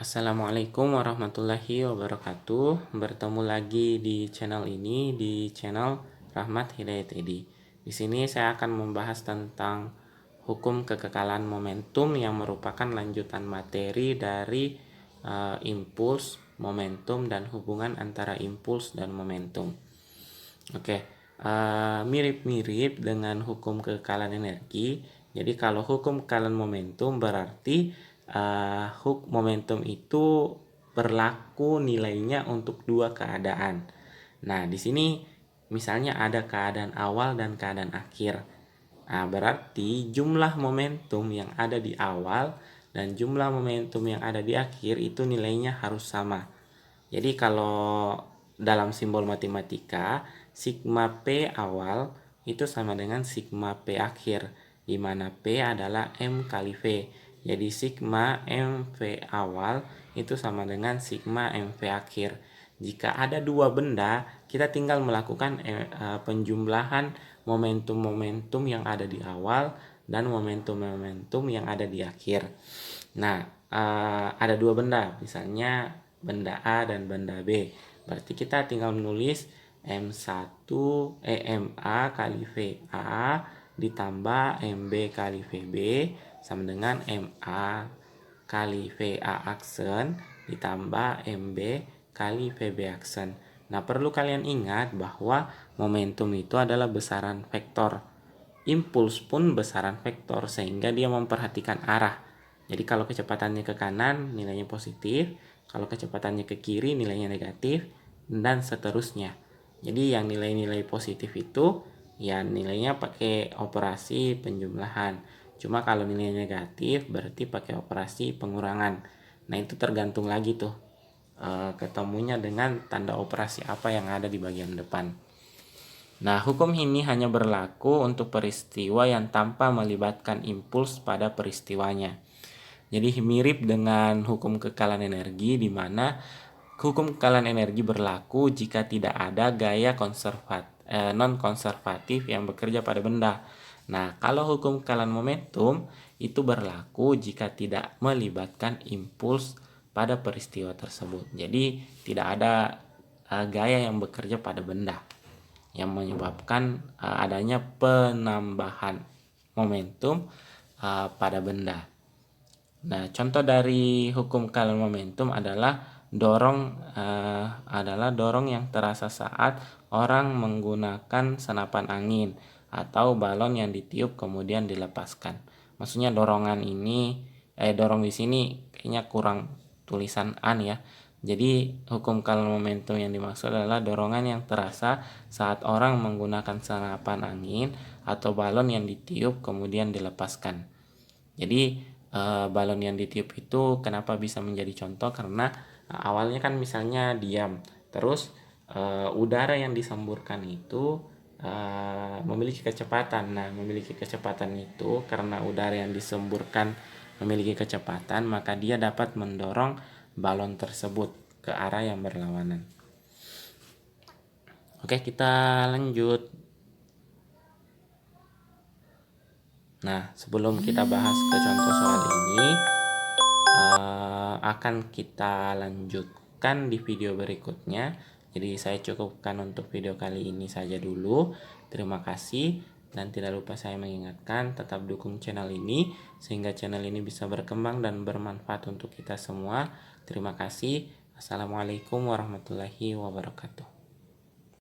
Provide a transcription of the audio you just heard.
Assalamualaikum warahmatullahi wabarakatuh. Bertemu lagi di channel ini, di channel Rahmat Hidayat Edi. Di sini saya akan membahas tentang hukum kekekalan momentum yang merupakan lanjutan materi dari impuls, momentum, dan hubungan antara impuls dan momentum. Oke, mirip-mirip dengan hukum kekekalan energi. Jadi kalau hukum kekekalan momentum berarti momentum itu berlaku nilainya untuk dua keadaan. Nah, di sini misalnya ada keadaan awal dan keadaan akhir. Nah, berarti jumlah momentum yang ada di awal dan jumlah momentum yang ada di akhir itu nilainya harus sama. Jadi kalau dalam simbol matematika, sigma P awal itu sama dengan sigma P akhir, di mana P adalah M kali V. Jadi sigma MV awal itu sama dengan sigma MV akhir. Jika ada dua benda, kita tinggal melakukan penjumlahan momentum-momentum yang ada di awal dan momentum-momentum yang ada di akhir. Nah, ada dua benda, misalnya benda A dan benda B. Berarti kita tinggal menulis MA kali VA ditambah MB kali VB sama dengan MA kali VA aksen ditambah MB kali VB aksen. Nah, perlu kalian ingat bahwa momentum itu adalah besaran vektor. Impuls pun besaran vektor sehingga dia memperhatikan arah. Jadi kalau kecepatannya ke kanan nilainya positif, kalau kecepatannya ke kiri nilainya negatif, dan seterusnya. Jadi yang nilai-nilai positif itu ya nilainya pakai operasi penjumlahan. Cuma kalau nilai negatif berarti pakai operasi pengurangan. Nah, itu tergantung lagi tuh ketemunya dengan tanda operasi apa yang ada di bagian depan. Nah, hukum ini hanya berlaku untuk peristiwa yang tanpa melibatkan impuls pada peristiwanya. Jadi mirip dengan hukum kekekalan energi, di mana hukum kekekalan energi berlaku jika tidak ada gaya non-konservatif yang bekerja pada benda. Nah, kalau hukum kekekalan momentum itu berlaku jika tidak melibatkan impuls pada peristiwa tersebut. Jadi tidak ada gaya yang bekerja pada benda yang menyebabkan adanya penambahan momentum pada benda. Nah, contoh dari hukum kekekalan momentum adalah dorong yang terasa saat orang menggunakan senapan angin atau balon yang ditiup kemudian dilepaskan. Maksudnya dorong di sini kayaknya kurang tulisan an ya. Jadi hukum kekekalan momentum yang dimaksud adalah dorongan yang terasa saat orang menggunakan senapan angin atau balon yang ditiup kemudian dilepaskan. Jadi balon yang ditiup itu kenapa bisa menjadi contoh, karena awalnya kan misalnya diam, terus udara yang disemburkan itu memiliki kecepatan. Nah, memiliki kecepatan itu karena udara yang disemburkan memiliki kecepatan, maka dia dapat mendorong balon tersebut ke arah yang berlawanan. Oke, kita lanjut. Nah, sebelum kita bahas ke contoh soal ini, akan kita lanjutkan di video berikutnya. Jadi saya cukupkan untuk video kali ini saja dulu. Terima kasih, dan tidak lupa saya mengingatkan tetap dukung channel ini sehingga channel ini bisa berkembang dan bermanfaat untuk kita semua. Terima kasih. Assalamualaikum warahmatullahi wabarakatuh.